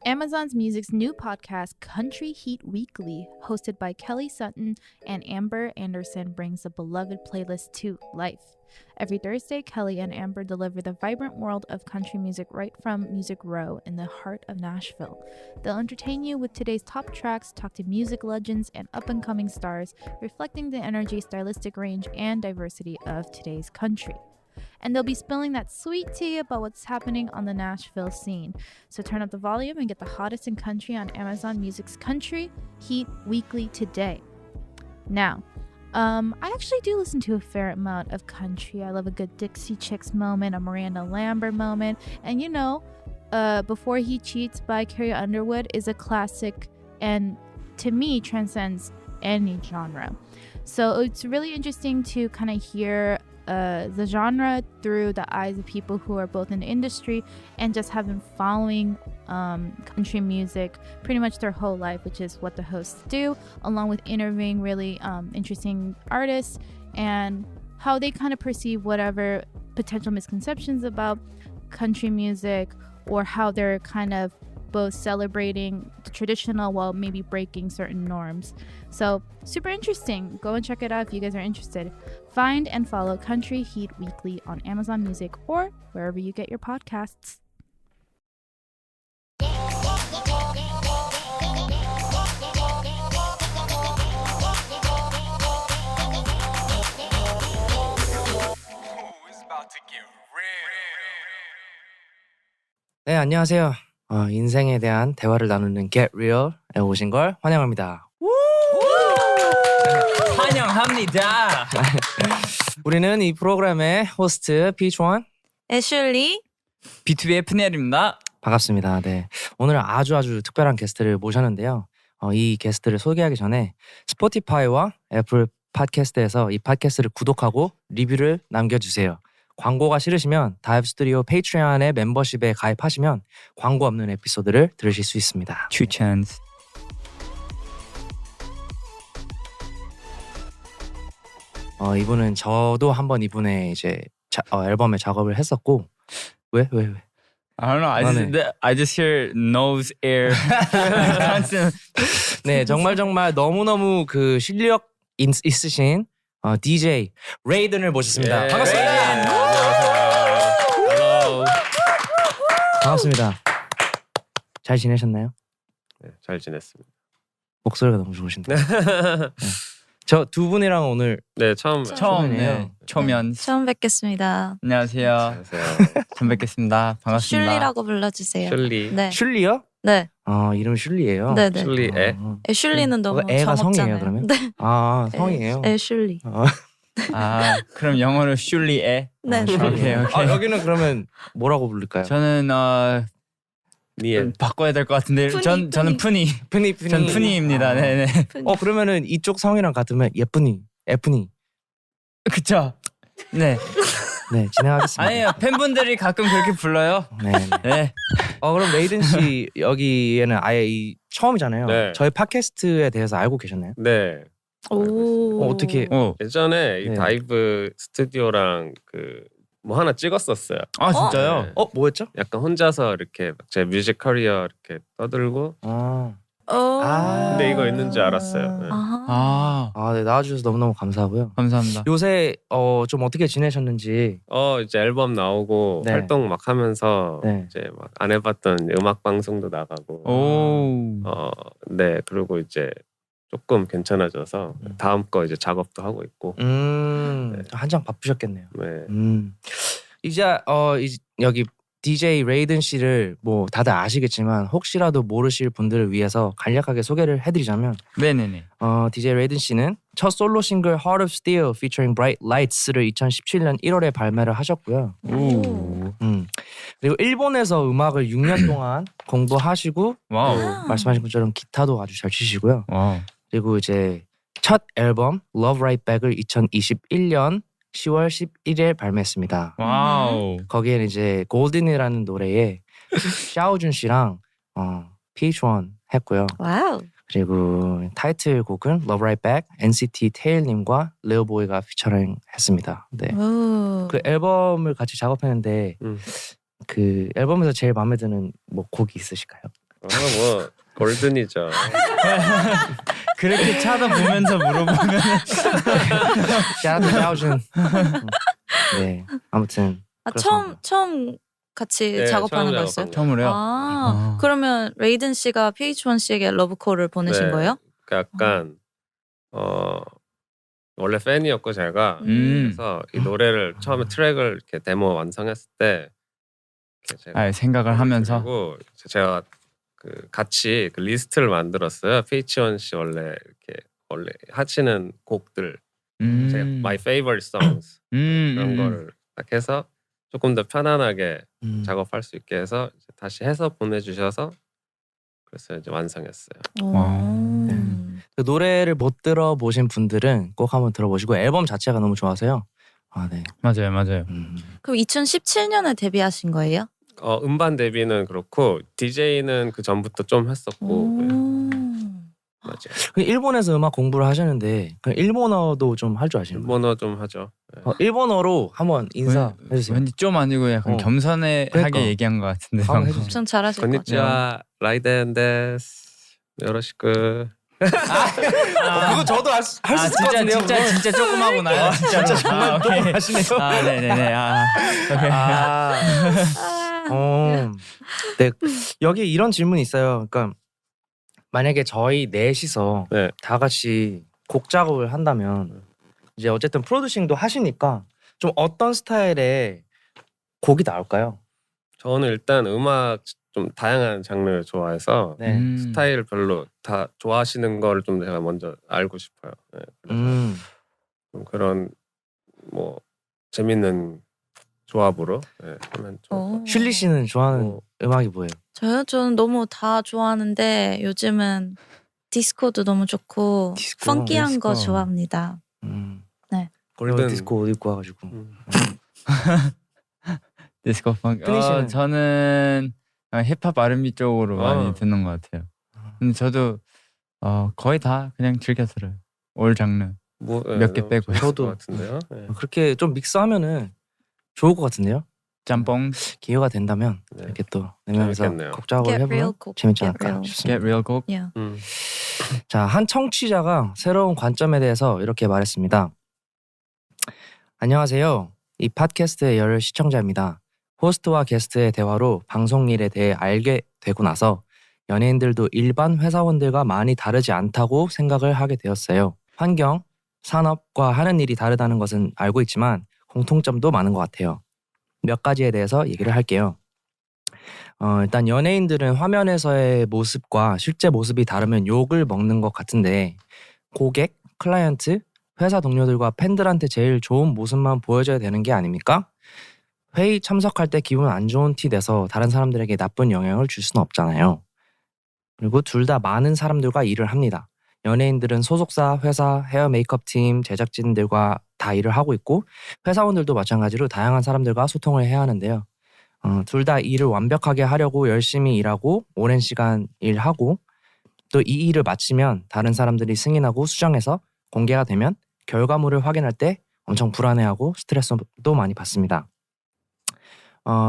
Amazon's Music's new podcast, Country Heat Weekly, hosted by Kelly Sutton and Amber Anderson, brings the beloved playlist to life. Every Thursday, Kelly and Amber deliver the vibrant world of country music right from Music Row in the heart of Nashville. They'll entertain you with today's top tracks, talk to music legends and up-and-coming stars, reflecting the energy, stylistic range, and diversity of today's country. And they'll be spilling that sweet tea about what's happening on the Nashville scene. So turn up the volume and get the hottest in country on Amazon Music's Country Heat Weekly today. Now, I actually do listen to a fair amount of country. I love a good Dixie Chicks moment, a Miranda Lambert moment, and Before He Cheats by Carrie Underwood is a classic and to me transcends any genre. So it's really interesting to kind of hear the genre through the eyes of people who are both in the industry and just have been following country music pretty much their whole life, which is what the hosts do, along with interviewing really interesting artists and how they kind of perceive whatever potential misconceptions about country music, or how they're kind of both celebrating the traditional while maybe breaking certain norms. So super interesting. Go and check it out if you guys are interested. Find and follow Country Heat Weekly on Amazon Music or wherever you get your podcasts. 네, 안녕하세요. 인생에 대한 대화를 나누는 Get Real에 오신 걸 환영합니다. 환영합니다. 우리는 이 프로그램의 호스트 피치원, 애슐리, B2B의 푸니엘입니다. 반갑습니다. 네, 오늘 아주 특별한 게스트를 모셨는데요. 이 게스트를 소개하기 전에 스포티파이와 애플 팟캐스트에서 이 팟캐스트를 구독하고 리뷰를 남겨주세요. 광고가 싫으시면 다이브 스튜디오 페이트리언의 멤버십에 가입하시면 광고 없는 에피소드를 들으실 수 있습니다. 추천. 이분은 저도 한번 이분의 이제 앨범에 작업을 했었고 왜? I don't know. I just hear nose air. 네, 정말 너무너무 그 실력 있으신 DJ 레이든을 모셨습니다. 예. 반갑습니다. 안녕하세요. 반갑습니다. 잘 지내셨나요? 네, 잘 지냈습니다. 목소리가 너무 좋으신데. 저 두 분이랑 오늘 처음이에요. 초면. 처음 뵙겠습니다. 안녕하세요. 안녕하세요. 처음 뵙겠습니다. 반갑습니다. 슐리라고 불러주세요. 슐리. 네. 슐리요? 네. 이름 슐리예요. 네네. 슐리 애. 애슐리는 너무 애가 정없잖아요. 성이에요, 그러면? 네. 성이에요. 애슐리. 그럼 영어로 슐리에. 네. 오케이. 여기는 그러면 뭐라고 부를까요? 저는 니엘. 바꿔야 될 것 같은데 저는 푸니. 푸니. 전 푸니입니다. 네네. 그러면은 이쪽 성이랑 같으면 예쁜이, 애쁜이. 그쵸. 네. 네, 진행하겠습니다. 아니에요. 팬분들이 가끔 그렇게 불러요. 네. 네. 그럼 레이든 씨 여기에는 아예 처음이잖아요. 네. 저희 팟캐스트에 대해서 알고 계셨나요? 네. 오. 어떻게? 예전에 이 네. 다이브 스튜디오랑 뭐 하나 찍었었어요. 아 진짜요? 네. 뭐였죠? 약간 혼자서 이렇게 제 뮤직 커리어 이렇게 떠들고. 근데 이거 있는 줄 알았어요. 네. 네, 나와주셔서 너무너무 감사하고요. 감사합니다. 요새 좀 어떻게 지내셨는지. 이제 앨범 나오고 네. 활동 막 하면서 네. 이제 막 안 해봤던 음악 방송도 나가고. 오. 네. 그리고 이제 조금 괜찮아져서 다음 거 이제 작업도 하고 있고. 한창 바쁘셨겠네요. 네. 이제 여기 DJ 레이든 씨를 뭐 다들 아시겠지만 혹시라도 모르실 분들을 위해서 간략하게 소개를 해드리자면, 네네네. DJ 레이든 씨는 첫 솔로 싱글 Heart of Steel featuring Bright Lights를 2017년 1월에 발매를 하셨고요. 오. 그리고 일본에서 음악을 6년 동안 공부하시고, 와우. 말씀하신 것처럼 기타도 아주 잘 치시고요. 와우. 그리고 이제 첫 앨범 Love Right Back을 2021년 10월 11일 발매했습니다. 와우. 거기에는 이제 골든이라는 노래에 샤오준 씨랑 PH1 했고요. 와우. 그리고 타이틀곡은 Love Right Back, NCT 테일님과 레오보이가 피처링 했습니다. 네. 그 앨범을 같이 작업했는데 그 앨범에서 제일 마음에 드는 뭐 곡이 있으실까요? 뭐 골든이죠. 그렇게 찾아보면서 물어보면 샤라도 짜오준. 네, 아무튼 처음 같이 네, 작업하는 처음 거였어요? 작업한 처음으로요. 그러면 레이든 씨가 PH1 씨에게 러브콜을 보내신 네. 거예요? 그러니까 약간 원래 팬이었고 제가 그래서 이 노래를 처음에 트랙을 이렇게 데모 완성했을 때 이렇게 제가 생각을 하면서 그리고 제가 그 같이 그 리스트를 만들었어요. PH1 씨 원래 하시는 곡들 제가 My Favorite Songs 그런 거를 딱 해서 조금 더 편안하게 작업할 수 있게 해서 다시 해서 보내주셔서 그래서 이제 완성했어요. 그 노래를 못 들어보신 분들은 꼭 한번 들어보시고 앨범 자체가 너무 좋아서요. 아, 네. 맞아요. 그럼 2017년에 데뷔하신 거예요? 음반 데뷔는 그렇고 DJ는 그 전부터 좀 했었고 맞아요. 일본에서 음악 공부를 하셨는데 일본어도 좀 할 줄 아시는 거예요? 일본어 좀 하죠. 네. 일본어로 한번 인사해주세요. 왠지 좀 아니고 약간 겸손하게 그러니까. 얘기한 것 같은데 한번 방금. 해주세요. 좀 잘하실 것 같아요. 건니치와 라이덴 데스 요로시쿠. 그거 저도 할 수 있을 것 같은데요. 진짜 조금 하고 나요. 진짜 정말 조금 하시네요. 네네네. 네. 여기 이런 질문이 있어요. 그러니까 만약에 저희 넷이서 네. 다 같이 곡 작업을 한다면 이제 어쨌든 프로듀싱도 하시니까 좀 어떤 스타일의 곡이 나올까요? 저는 일단 음악 좀 다양한 장르를 좋아해서 네. 스타일별로 다 좋아하시는 거를 좀 제가 먼저 알고 싶어요. 네, 그래서 좀 그런 뭐 재밌는 조합으로 하면 좋을 것 같아요. 슐리 씨는 좋아하는 음악이 뭐예요? 저는 너무 다 좋아하는데 요즘은 디스코도 너무 좋고 펑키한 거 좋아합니다. 네. 골든 디스코 옷 입고 와가지고. 디스코 펑. 씨는? 저는 힙합 R&B 쪽으로 많이 듣는 것 같아요. 근데 저도 거의 다 그냥 즐겨 들어요. 올 장르 몇 개 빼고. 저도 같은데요. 네. 그렇게 좀 믹스하면은 좋을 것 같은데요. 짬뽕. 기회가 된다면 이렇게 또 내면서 재밌겠네요. 곡 작업을 Get 해보면 real 곡, 재밌지 get 않을까 real. 싶습니다. Get real 곡. Yeah. 자, 한 청취자가 새로운 관점에 대해서 이렇게 말했습니다. 안녕하세요. 이 팟캐스트의 열 시청자입니다. 호스트와 게스트의 대화로 방송 일에 대해 알게 되고 나서 연예인들도 일반 회사원들과 많이 다르지 않다고 생각을 하게 되었어요. 환경, 산업과 하는 일이 다르다는 것은 알고 있지만 공통점도 많은 것 같아요. 몇 가지에 대해서 얘기를 할게요. 일단 연예인들은 화면에서의 모습과 실제 모습이 다르면 욕을 먹는 것 같은데 고객, 클라이언트, 회사 동료들과 팬들한테 제일 좋은 모습만 보여줘야 되는 게 아닙니까? 회의 참석할 때 기분 안 좋은 티 내서 다른 사람들에게 나쁜 영향을 줄 수는 없잖아요. 그리고 둘 다 많은 사람들과 일을 합니다. 연예인들은 소속사, 회사, 헤어 메이크업 팀, 제작진들과 다 일을 하고 있고 회사원들도 마찬가지로 다양한 사람들과 소통을 해야 하는데요. 둘 다 일을 완벽하게 하려고 열심히 일하고 오랜 시간 일하고 또 이 일을 마치면 다른 사람들이 승인하고 수정해서 공개가 되면 결과물을 확인할 때 엄청 불안해하고 스트레스도 많이 받습니다.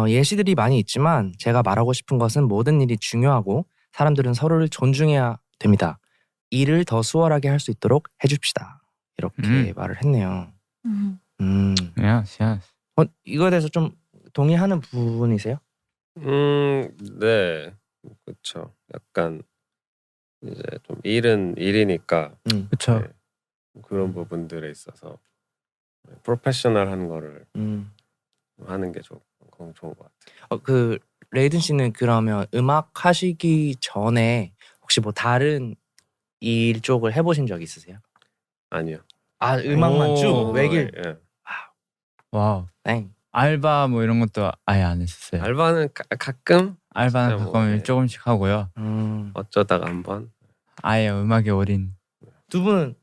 예시들이 많이 있지만 제가 말하고 싶은 것은 모든 일이 중요하고 사람들은 서로를 존중해야 됩니다. 일을 더 수월하게 할 수 있도록 해줍시다. 이렇게 말을 했네요. Yes. 이거에 대해서 좀 동의하는 부분이세요? 네, 그렇죠. 약간 이제 좀 일은 일이니까 그렇죠. 그런 부분들에 있어서 프로페셔널한 거를 하는 게 좋은 것 같아요. 그 레이든 씨는 그러면 음악 하시기 전에 혹시 뭐 다른 일 쪽을 해보신 적 있으세요? 아니요. 아, 음악만 쭉 외길. 네. 와우. 땡. 알바 뭐 이런 것도 아예 안 했었어요. 알바는 가끔 알바는 진짜 가끔 뭐, 조금씩 하고요. 어쩌다가 한번. 아예 음악에 어린. 두 분은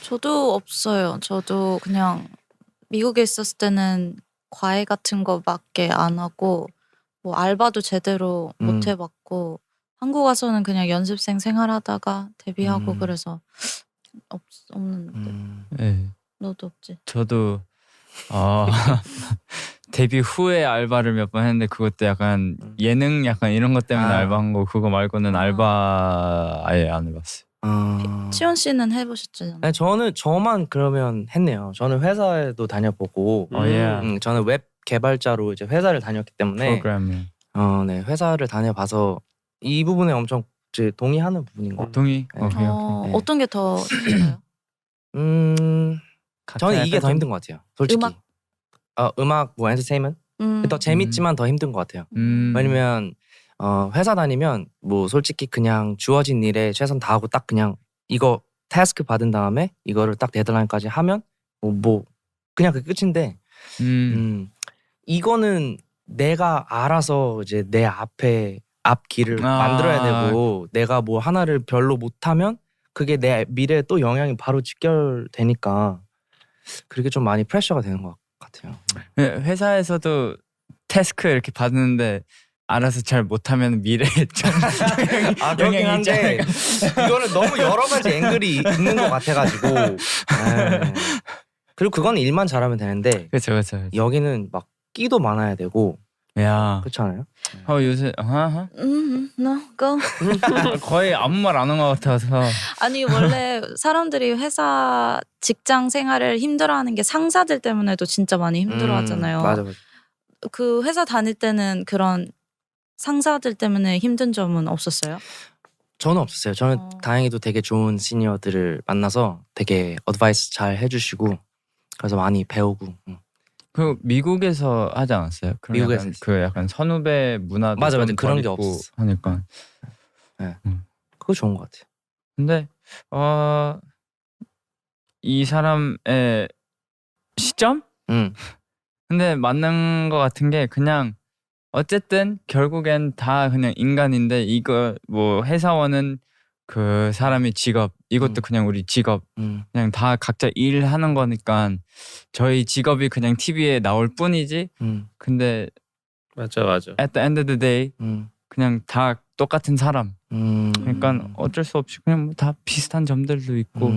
저도 없어요. 저도 그냥 미국에 있었을 때는 과외 같은 거밖에 안 하고 뭐 알바도 제대로 못 해봤고 한국 와서는 그냥 연습생 생활하다가 데뷔하고 그래서 없는데. 네. 너도 없지? 저도 데뷔 후에 알바를 몇 번 했는데 그것도 약간 예능 약간 이런 것 때문에 알바한 거 그거 말고는 알바 아예 안 해봤어요. 치원 씨는 해보셨잖아요. 네, 저만 그러면 했네요. 저는 회사에도 다녀보고 저는 웹 개발자로 이제 회사를 다녔기 때문에 프로그래밍. 네, 회사를 다녀봐서 이 부분에 엄청 이제 동의하는 부분인 것 같아요. 동의. 네. 오케이. 네. 어떤 게 더 힘들어요? 저는 이게 더 힘든 것 같아요. 솔직히. 음악 뭐 엔터테인먼트 더 재밌지만 더 힘든 것 같아요. 왜냐면 회사 다니면 뭐 솔직히 그냥 주어진 일에 최선 다하고 딱 그냥 이거 태스크 받은 다음에 이거를 딱 데드라인까지 하면 뭐 그냥 그게 끝인데 이거는 내가 알아서 이제 내 앞길을 만들어야 되고 내가 뭐 하나를 별로 못하면 그게 내 미래에 또 영향이 바로 직결되니까 그렇게 좀 많이 프레셔가 되는 것 같아요. 회사에서도 태스크 이렇게 받는데 알아서 잘 못하면 미래에 좀 그렇긴 한데 이거는 너무 여러 가지 앵글이 있는 것 같아가지고 그리고 그건 일만 잘하면 되는데 그렇죠. 여기는 막 끼도 많아야 되고 야 그렇지 않아요? 요새 No, go. 거의 아무 말 안 한 것 같아서 아니 원래 사람들이 회사 직장 생활을 힘들어하는 게 상사들 때문에도 진짜 많이 힘들어하잖아요. 맞아. 그 회사 다닐 때는 그런 상사들 때문에 힘든 점은 없었어요? 저는 없었어요. 저는 다행히도 되게 좋은 시니어들을 만나서 되게 어드바이스 잘 해주시고 그래서 많이 배우고. 그 미국에서 하지 않았어요? 미국에서 그 약간 선후배 문화도 맞아 좀 그런 게 덜 있고 없었어. 하니까. 네. 그거 좋은 것 같아요. 근데 이 사람의 시점? 근데 맞는 것 같은 게 그냥 어쨌든 결국엔 다 그냥 인간인데 이거 뭐 회사원은 그 사람의 직업 이것도 그냥 우리 직업 그냥 다 각자 일하는 거니까 저희 직업이 그냥 TV에 나올 뿐이지 근데 맞아. at the end of the day 그냥 다 똑같은 사람 그러니까 어쩔 수 없이 그냥 뭐 다 비슷한 점들도 있고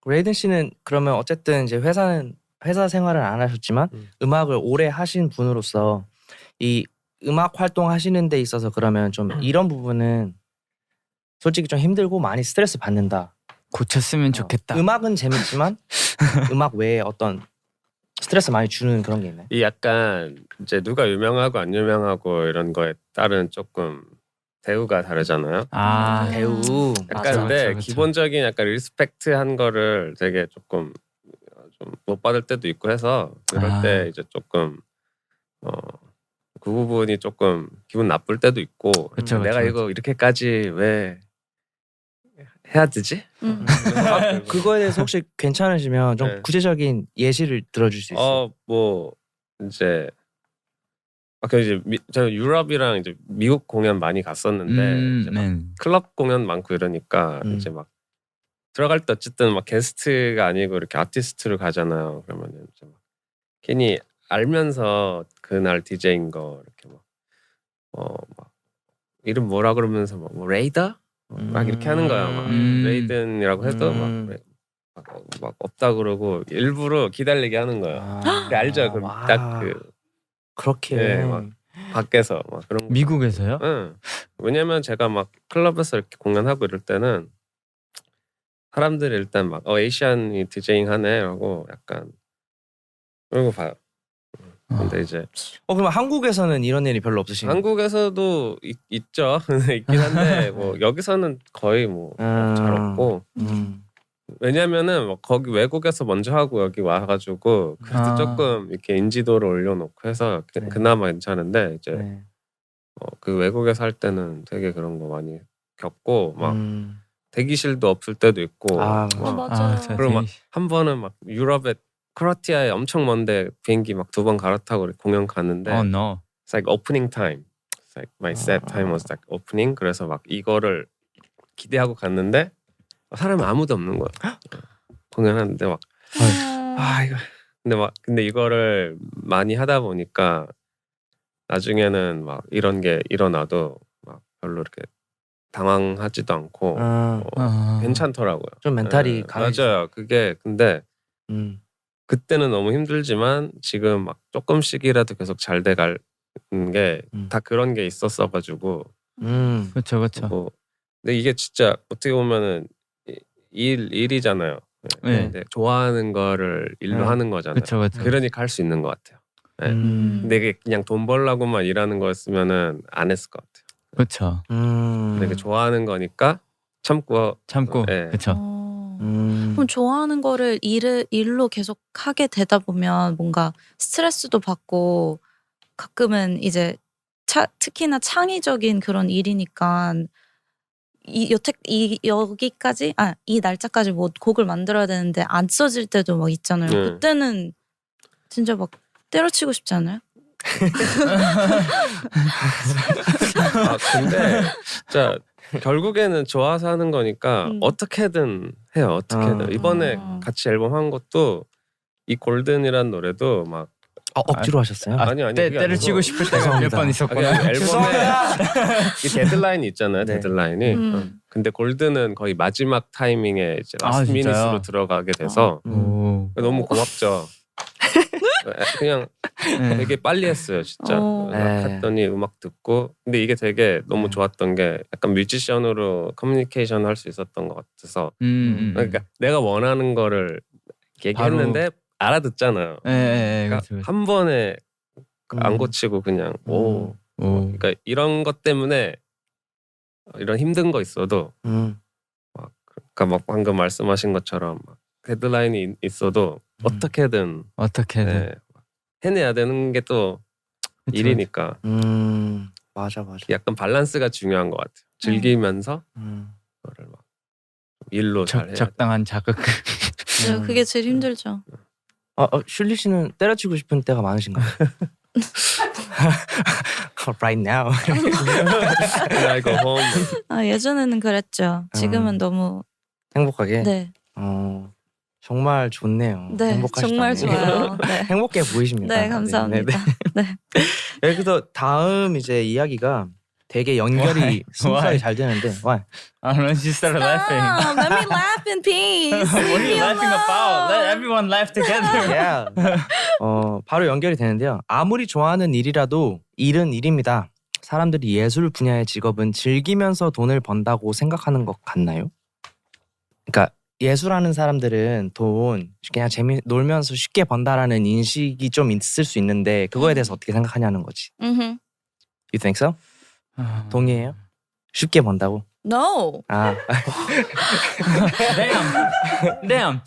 레이든 씨는 그러면 어쨌든 이제 회사 생활을 안 하셨지만 음악을 오래 하신 분으로서 이 음악 활동하시는 데 있어서 그러면 좀 이런 부분은 솔직히 좀 힘들고 많이 스트레스 받는다. 고쳤으면 좋겠다. 음악은 재밌지만 음악 외에 어떤 스트레스 많이 주는 그런 게 있나요? 이 약간 이제 누가 유명하고 안 유명하고 이런 거에 따른 조금 대우가 다르잖아요. 대우. 약간 근데 기본적인 약간 리스펙트한 거를 되게 조금 좀 못 받을 때도 있고 해서 그럴 때 이제 조금 그 부분이 조금 기분 나쁠 때도 있고 내가 이거 이렇게까지 왜 해야 되지? 그거에 대해서 혹시 괜찮으시면 좀 구체적인 예시를 들어줄 수 있어요? 뭐 이제 그 이제 저는 유럽이랑 이제 미국 공연 많이 갔었는데 이제 막 클럽 공연 많고 이러니까 이제 막 들어갈 때 어쨌든 막 게스트가 아니고 이렇게 아티스트로 가잖아요. 그러면은 이제 막 괜히 알면서 그날 DJ인 거 이렇게 막 이름 뭐라 그러면서 뭐 레이더 막 이렇게 하는 거야. 막 레이든이라고 해도 막 없다 그러고 일부러 기다리게 하는 거예요. 알죠? 그럼 딱 그렇게 막 밖에서 막 그런 거. 미국에서요? 응. 왜냐면 제가 막 클럽에서 이렇게 공연하고 이럴 때는 사람들이 일단 막 에이시안이 디제잉 하네 하고 약간 그런 거 봐요. 근데 이제 그럼 한국에서는 이런 일이 별로 없으신가요? 한국에서도 있죠. 있긴 한데 뭐 여기서는 거의 뭐 잘 없고 왜냐면은 뭐 거기 외국에서 먼저 하고 여기 와가지고 그래도 조금 이렇게 인지도를 올려놓고 해서 그나마 괜찮은데 이제 그 외국에서 할 때는 되게 그런 거 많이 겪고 막 대기실도 없을 때도 있고 맞아요. 그리고 막 한 번은 막 유럽에 크로아티아에 엄청 먼데 비행기 막 2번 갈아타고 공연 갔는데 no. It's like opening time. It's like my set time was like opening. 그래서 막 이거를 기대하고 갔는데 사람이 아무도 없는 거야. 공연하는데 막 이거 근데 이거를 많이 하다 보니까 나중에는 막 이런 게 일어나도 막 별로 이렇게 당황하지도 않고 괜찮더라고요. 좀 멘탈이 강해지죠. 맞아요. 그게 근데 그때는 너무 힘들지만 지금 막 조금씩이라도 계속 잘 돼갈 게 다 그런 게 있었어가지고 그렇죠, 그렇죠. 뭐 근데 이게 진짜 어떻게 보면은 일이잖아요. 네. 근데 좋아하는 거를 일로 네. 하는 거잖아요. 그렇죠, 그렇죠. 그러니까 할 수 있는 것 같아요. 네. 근데 이게 그냥 돈 벌려고만 일하는 거였으면은 안 했을 것 같아요. 그렇죠. 근데 이게 좋아하는 거니까 참고. 네. 그렇죠. 그럼 좋아하는 거를 일로 계속 하게 되다 보면 뭔가 스트레스도 받고 가끔은 이제 특히나 창의적인 그런 일이니까 여기까지 이 날짜까지 뭐 곡을 만들어야 되는데 안 써질 때도 막 있잖아요. 그때는 진짜 막 때려치고 싶지 않아요? 근데 진짜 결국에는 좋아서 하는 거니까 어떻게든 해요. 어떻게든. 이번에 같이 앨범 한 것도 이 골든이란 노래도 막 억지로 하셨어요? 아니 때려치고 싶을 때가 몇 번 있었거든요. 앨범에 이 데드라인이 있잖아요. 네. 데드라인이. 근데 골든은 거의 마지막 타이밍에 이제 라스트 진짜요? 미닛으로 들어가게 돼서 너무 고맙죠. 그냥 되게 빨리 했어요, 진짜. 했더니 음악 듣고 근데 이게 되게 너무 좋았던 게 약간 뮤지션으로 커뮤니케이션 할 수 있었던 것 같아서 그러니까 내가 원하는 거를 얘기했는데 알아듣잖아요. 그러니까 그렇죠. 한 번에 안 고치고 그냥 그러니까 이런 것 때문에 이런 힘든 거 있어도 막 그러니까 막 방금 말씀하신 것처럼 막 데드라인이 있어도 어떻게든 네, 해내야 되는 게 또 일이니까 맞아. 약간 밸런스가 중요한 것 같아요. 즐기면서 그거를 막 일로 잘 해야 돼. 적당한 자극. 그게 제일 힘들죠. 슐리 씨는 때려치고 싶은 때가 많으신가요? Right now. Can I go home? 예전에는 그랬죠. 지금은 너무 행복하게. 네. 정말 좋네요. 네, 행복하시다니. 정말 좋아요. 네. 행복해 보이십니다. 네, 감사합니다. 네. 그래서 다음 이제 이야기가 되게 연결이 스무스하게 잘 되는데. Why? When she started laughing. Let me laugh in peace. What are you laughing about? Let everyone laugh together. Yeah. 바로 연결이 되는데요. 아무리 좋아하는 일이라도 일은 일입니다. 사람들이 예술 분야의 직업은 즐기면서 돈을 번다고 생각하는 것 같나요? 그러니까 예술하는 사람들은 돈 그냥 놀면서 쉽게 번다라는 인식이 좀 있을 수 있는데 그거에 대해서 어떻게 생각하냐는 거지. You think so? 동의해요? 쉽게 번다고? No. Damn.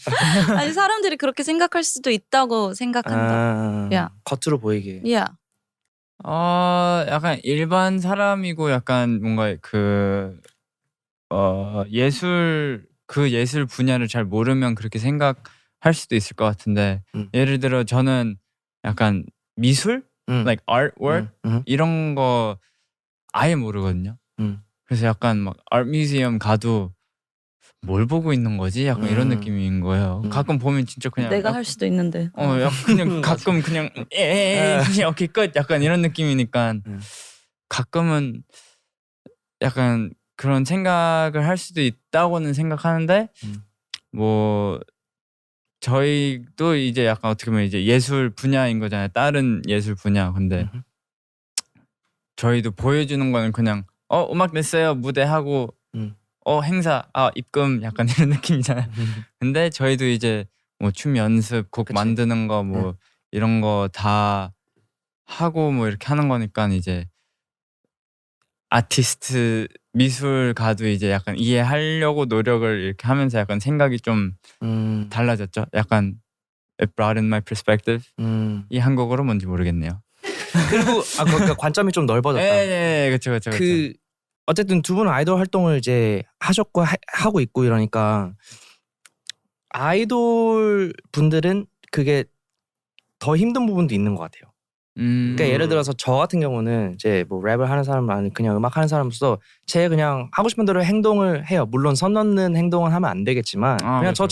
아니 사람들이 그렇게 생각할 수도 있다고 생각한다. Yeah. 겉으로 보이게. Yeah. 약간 일반 사람이고 약간 뭔가 예술 분야를 잘 모르면 그렇게 생각할 수도 있을 것 같은데 예를 들어 저는 약간 미술, like artwork 이런 거 아예 모르거든요. 그래서 약간 막 아트 뮤지엄 가도 뭘 보고 있는 거지? 약간 이런 느낌인 거예요. 가끔 보면 진짜 그냥 내가 할 수도 있는데. 그냥 가끔 그냥 오케이 끝 약간 이런 느낌이니까 가끔은 약간 그런 생각을 할 수도 있다고는 생각하는데 뭐 저희도 이제 약간 어떻게 보면 이제 예술 분야인 거잖아요. 다른 예술 분야. 근데 저희도 보여주는 거는 그냥 음악 냈어요 무대하고 행사 입금 약간 이런 느낌이잖아요. 근데 저희도 이제 뭐 춤 연습 곡 만드는 거 뭐 이런 거 다 하고 뭐 이렇게 하는 거니까 이제 아티스트 미술가도 이제 약간 이해하려고 노력을 이렇게 하면서 약간 생각이 좀 달라졌죠. 약간 it broadened my perspective. 이 한국어로 뭔지 모르겠네요. 그리고 그러니까 관점이 좀 넓어졌다. 네, 그렇죠. 어쨌든 두 분은 아이돌 활동을 이제 하셨고 하고 있고 이러니까 아이돌 분들은 그게 더 힘든 부분도 있는 것 같아요. 그러니까 예를 들어서 저 같은 경우는 이제 뭐 랩을 하는 사람 아니 그냥 음악 하는 사람으로서 제 그냥 하고 싶은 대로 행동을 해요. 물론 선 넘는 행동은 하면 안 되겠지만 그냥 그렇죠.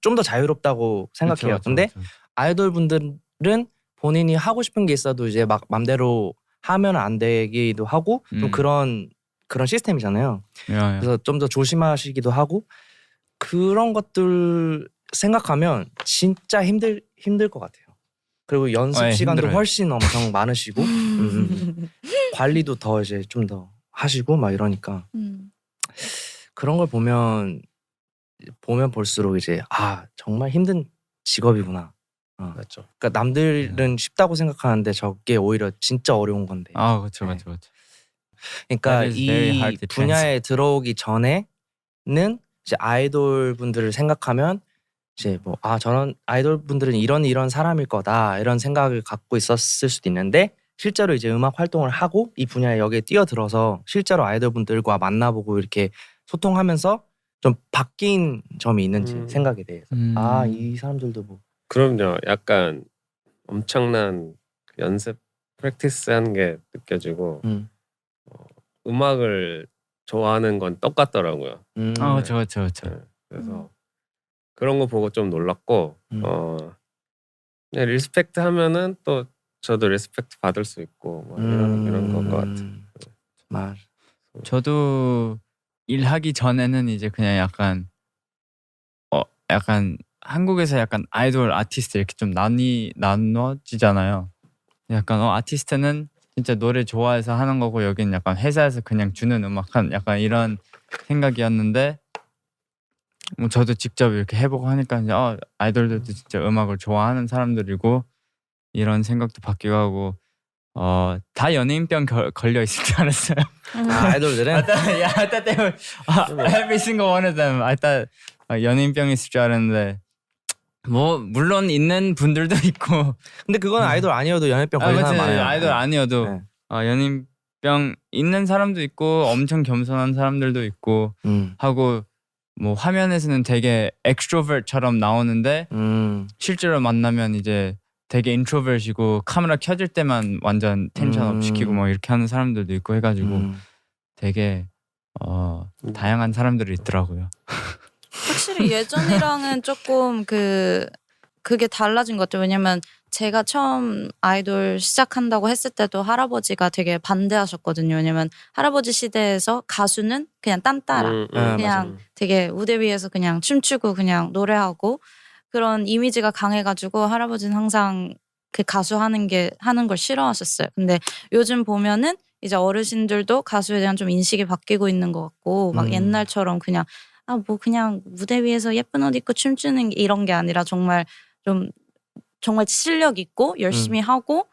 좀 더 자유롭다고 생각해요. 근데 아이돌 분들은 본인이 하고 싶은 게 있어도 이제 막 맘대로 하면 안 되기도 하고 좀 그런 시스템이잖아요. 그래서 좀 더 조심하시기도 하고 그런 것들 생각하면 진짜 힘들 것 같아요. 그리고 연습 시간도 힘들어요. 훨씬 엄청 많으시고 관리도 더 이제 좀 더 하시고 막 이러니까 그런 걸 보면 볼수록 이제 정말 힘든 직업이구나. 맞죠. 그러니까 남들은 쉽다고 생각하는데 저게 오히려 진짜 어려운 건데. 그렇죠. 네. 그렇죠. 그러니까 That is very 이 hard to 분야에 들어오기 전에는 이제 아이돌 분들을 생각하면 이제 뭐 저런 아이돌 분들은 이런 사람일 거다 이런 생각을 갖고 있었을 수도 있는데 실제로 이제 음악 활동을 하고 이 분야에 여기에 뛰어들어서 실제로 아이돌 분들과 만나보고 이렇게 소통하면서 좀 바뀐 점이 있는지 생각에 대해서 이 사람들도 뭐 그럼요. 약간 엄청난 연습 프랙티스한 게 느껴지고 음악을 좋아하는 건 똑같더라고요. 그렇죠. 네. 그래서 그런 거 보고 좀 놀랐고 그냥 리스펙트 하면은 또 저도 리스펙트 받을 수 있고 뭐 이런 건 것 같아요. 맞아. 저도 일하기 전에는 이제 그냥 약간 한국에서 약간 아이돌 아티스트 이렇게 좀 나눠지잖아요. 약간 아티스트는 진짜 노래 좋아해서 하는 거고 여기는 약간 회사에서 그냥 주는 음악한 약간 이런 생각이었는데 뭐 저도 직접 이렇게 해보고 하니까 이제 아이돌들도 진짜 음악을 좋아하는 사람들이고 이런 생각도 바뀌고 하고 다 연예인병 걸려 있을 줄 알았어요. 아이돌들은 I thought they were every single one of them. I thought 연예인병 있을 줄 알았는데 뭐 물론 있는 분들도 있고 근데 그건 아이돌 아니어도 연예병 걸리는 사람 많아요. 아이돌 아니어도 네. 연예인병 있는 사람도 있고 엄청 겸손한 사람들도 있고 하고 뭐 화면에서는 되게 엑스트로버트처럼 나오는데 실제로 만나면 이제 되게 인트로버트이고 카메라 켜질 때만 완전 텐션업 시키고 뭐 이렇게 하는 사람들도 있고 해가지고 되게 다양한 사람들이 있더라고요. 확실히 예전이랑은 조금 그게 달라진 것 같아요. 왜냐면 제가 처음 아이돌 시작한다고 했을 때도 할아버지가 되게 반대하셨거든요. 왜냐면 할아버지 시대에서 가수는 그냥 딴따라 그냥 되게 무대 위에서 그냥 춤추고 그냥 노래하고 그런 이미지가 강해가지고 할아버지는 항상 그 가수 하는 걸 싫어하셨어요. 근데 요즘 보면은 이제 어르신들도 가수에 대한 좀 인식이 바뀌고 있는 것 같고 막 옛날처럼 그냥 뭐 그냥 무대 위에서 예쁜 옷 입고 춤추는 이런 게 아니라 정말 실력 있고 열심히 하고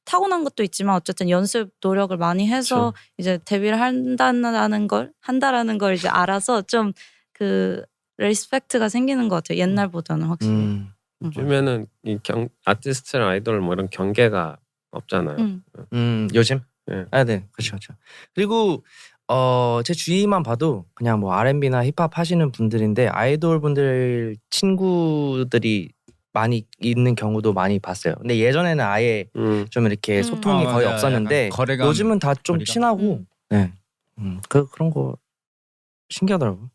타고난 것도 있지만 어쨌든 연습 노력을 많이 해서 이제 데뷔를 한다라는 걸 이제 알아서 좀 그 리스펙트가 생기는 것 같아요. 옛날보다는 확실히. 요즘에는 이 아티스트랑 아이돌 뭐 이런 경계가 없잖아요. 요즘? 네. 네, 그렇죠. 그리고 제 주위만 봐도 그냥 뭐 R&B나 힙합 하시는 분들인데 아이돌 분들 친구들이 많이 있는 경우도 많이 봤어요. 근데 예전에는 아예 좀 이렇게 소통이 거의 없었는데 요즘은 다 좀 친하고 네, 그런 거 신기하더라고.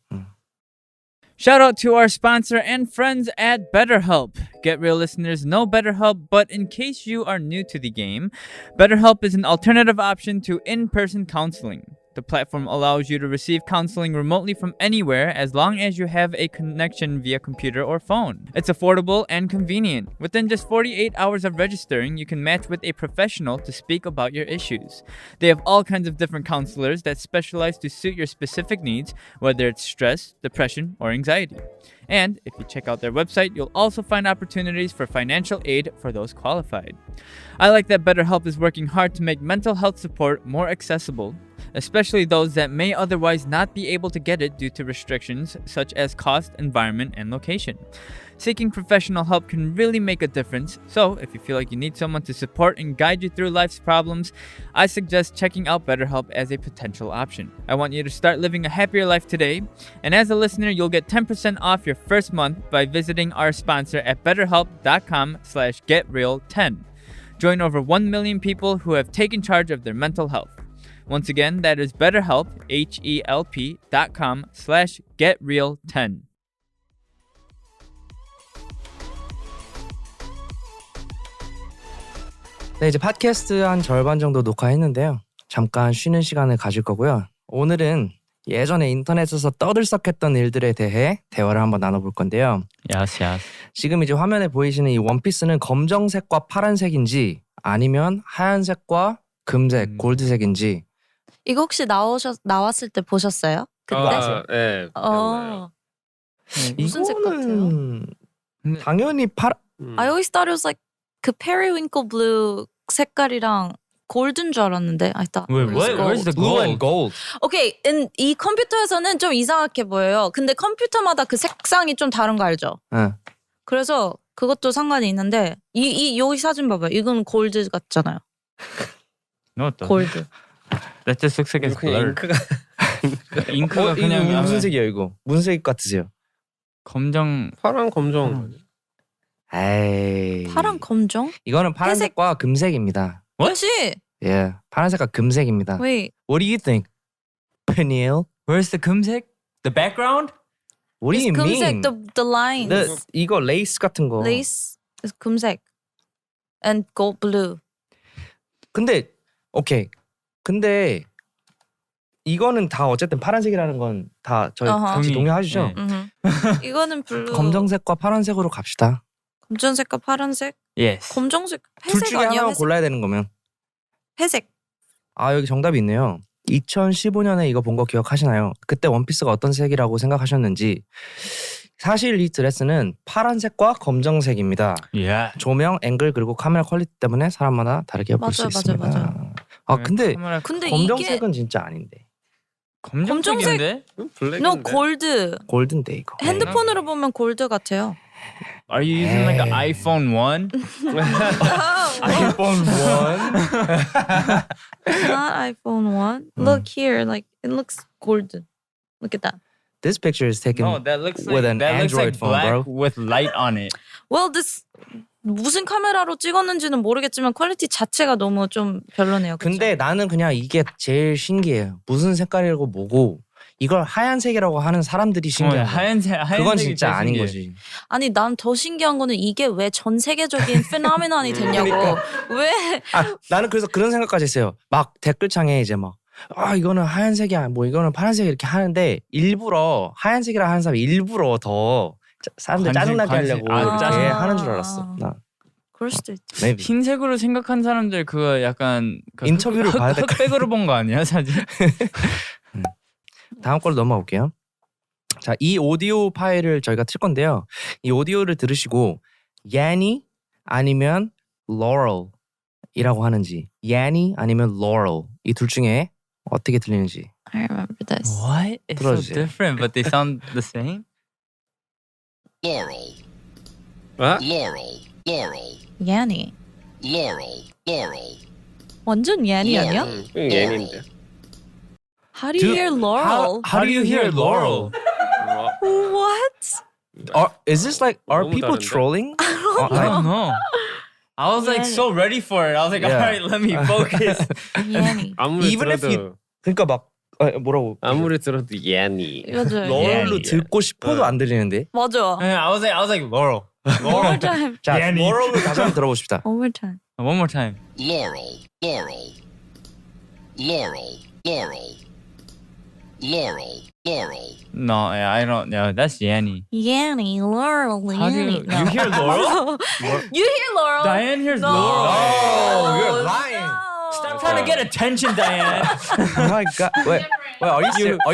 Shout out to our sponsor and friends at BetterHelp. Get Real listeners know BetterHelp, but in case you are new to the game, BetterHelp is an alternative option to in-person counseling. The platform allows you to receive counseling remotely from anywhere as long as you have a connection via computer or phone. It's affordable and convenient. Within just 48 hours of registering, you can match with a professional to speak about your issues. They have all kinds of different counselors that specialize to suit your specific needs, whether it's stress, depression, or anxiety. And if you check out their website, you'll also find opportunities for financial aid for those qualified. I like that BetterHelp is working hard to make mental health support more accessible, especially those that may otherwise not be able to get it due to restrictions such as cost, environment, and location. Seeking professional help can really make a difference, so if you feel like you need someone to support and guide you through life's problems, I suggest checking out BetterHelp as a potential option. I want you to start living a happier life today, and as a listener, you'll get 10% off your first month by visiting our sponsor at betterhelp.com/getreal10. Join over 1 million people who have taken charge of their mental health. Once again, that is BetterHelp, HELP.com/getreal10. 네, 이제 팟캐스트 한 절반 정도 녹화했는데요. 잠깐 쉬는 시간을 가질 거고요. 오늘은 예전에 인터넷에서 떠들썩했던 일들에 대해 대화를 한번 나눠볼 건데요. 야스. 지금 이제 화면에 보이시는 이 원피스는 검정색과 파란색인지 아니면 하얀색과 금색, 골드색인지. 이거 혹시 나왔을 때 보셨어요? 그때? 네. 어. 무슨 색 이거는 당연히 I always thought it was like 그 periwinkle blue 색깔이랑 골드인 줄 알았는데. I thought. Wait, it was what? gold. Where's the blue and gold? gold. 오케이, 이 컴퓨터에서는 좀 이상하게 보여요. 근데 컴퓨터마다 그 색상이 좀 다른 거 알죠? 응. 그래서 그것도 상관이 있는데 여기 사진 봐봐요. 이건 골드 같잖아요. No, it doesn't. 골드. That just looks like it's 그냥 blurred. 잉크가 잉크가 이거 그냥 무슨 색이에요 이거? 무슨 색 같으세요? 검정. 파랑 검정. 에이. 파랑 검정? 이거는 파란색과 금색입니다. 그렇지. 예, 파란색과 금색입니다. Wait. What do you think, Peniel? Where's the 금색? The background? What do you 금색, mean? the lines. 이거 레이스 같은 거. Lace is 금색. And gold blue. 근데 오케이. 근데 이거는 다 어쨌든 파란색이라는 건 다 저희 어허. 같이 동의하시죠? 네. 이거는 블루. 검정색과 파란색으로 갑시다. 검정색과 파란색? Yes. 검정색 둘 회색 중에 아니야? 하나 회색. 골라야 되는 거면. 회색. 아 여기 정답이 있네요. 2015년에 이거 본 거 기억하시나요? 그때 원피스가 어떤 색이라고 생각하셨는지. 사실 이 드레스는 파란색과 검정색입니다. Yeah. 조명, 앵글 그리고 카메라 퀄리티 때문에 사람마다 다르게 볼 수 맞아, 있습니다. 맞아. 아 근데 근데 검정색은 진짜 아닌데. 검정색인데? 블랙인데. No 골드. 골든데 이거. 핸드폰으로 보면 골드 같아요. Are you using like an iPhone 1? iPhone 1. Not iPhone 1. Look here, like it looks golden. Look at that. This picture is taken No, that looks with like an that looks Android like phone, black bro. with light on it. Well, this 무슨 카메라로 찍었는지는 모르겠지만 퀄리티 자체가 너무 좀 별로네요. 그쵸? 근데 나는 그냥 이게 제일 신기해요. 무슨 색깔이라고 뭐고 이걸 하얀색이라고 하는 사람들이 신기해. 하얀색 그건 진짜 아닌 거지. 아니 난 더 신기한 거는 이게 왜 전 세계적인 페노메논이 됐냐고. 왜? 아 나는 그래서 그런 생각까지 했어요. 막 댓글창에 이제 막 아 이거는 하얀색이야 뭐 이거는 파란색 이렇게 하는데 일부러 하얀색이라 하는 사람이 일부러 더 사람들 짜증나게 하려고 이렇게 짜증. 하는 줄 알았어. 나 그럴 수도 있지. maybe. 흰색으로 생각한 사람들 그거 약간 그 인터뷰를 봐야 될 것 흑백으로 본 거 아니야 사진? 다음 걸로 넘어가 볼게요. 자, 이 오디오 파일을 저희가 틀 건데요. 이 오디오를 들으시고 Yanny 아니면 Laurel이라고 하는지 Yanny 아니면 Laurel 이 둘 중에 어떻게 들리는지. I remember this. What? It's so 들어주세요. different, but they sound the same. Laurel, 아? Laurel, Laurel, Yanny. Laurel, Laurel. 완전 Yanny 아니야? 이건 얘인데. How do you hear Laurel? How do you hear Laurel? What? Is this like are 너무 people 다른데? trolling? I don't know. I was like so ready for it. I was like, Yeah. all right, let me focus. Yanny. 아무리 Even if 들어도 그러니까 막 뭐라고 아무리 들어도 얘니. 맞아. Laurel로 Yanny. 듣고 싶어도 안 들리는데. 맞아. I was like Laurel. One more time. 자, Yanny. Laurel을 다시 한번 들어보십시다. One more time. One more time. Laurel, Laurel, Laurel, Laurel, Laurel, Laurel. No, yeah, I don't. No, that's Yanny. Yanny, Laurel, How do Yanny. you, you hear Laurel? You hear Laurel? Diane hears No. Laurel. Oh, you're lying. No. Stop trying to get attention, Diane. Oh my god. Wait, are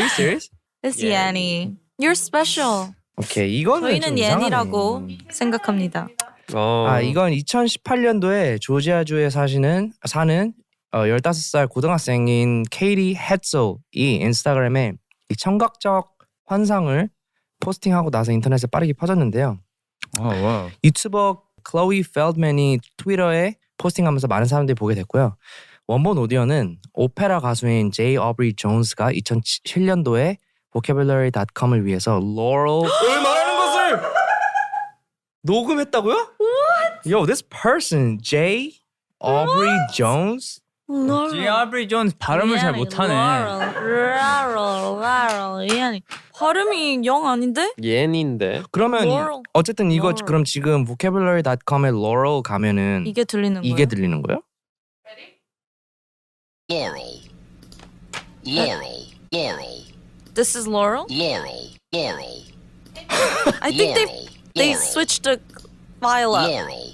you serious? It's Yanny. You're special. 오케이, 이거는 좀 저희는 이상하네. Yanny라고 생각합니다. 아, 이건 2018년도에 조지아주에 사는 15살 고등학생인 케이리 햇솔이 인스타그램에 이 청각적 환상을 포스팅하고 나서 인터넷에 빠르게 퍼졌는데요. Oh, wow. 유튜버 클로이 펠드맨이 트위터에 포스팅하면서 많은 사람들이 보게 됐고요. 원본 오디오는 오페라 가수인 제이 어브리 존스가 2007년도에 vocabulary.com을 위해서 Laurel을 말하는 것을 녹음했다고요? What? Yo, this person, J. Aubrey Jones? G. Aubrey Jones 발음을 잘 못하네. Laurel, Yanny. 발음이 영 아닌데? 얘니인데. 그러면 Laurel. 어쨌든 이거 Laurel. 그럼 지금 vocabulary.com에 Laurel 가면은 이게 들리는 거예요? 이게 들리는 거예요? Laurel, Laurel, Laurel, This is Laurel. Laurel, Laurel, I think they Laurel, switched the file up. Laurel.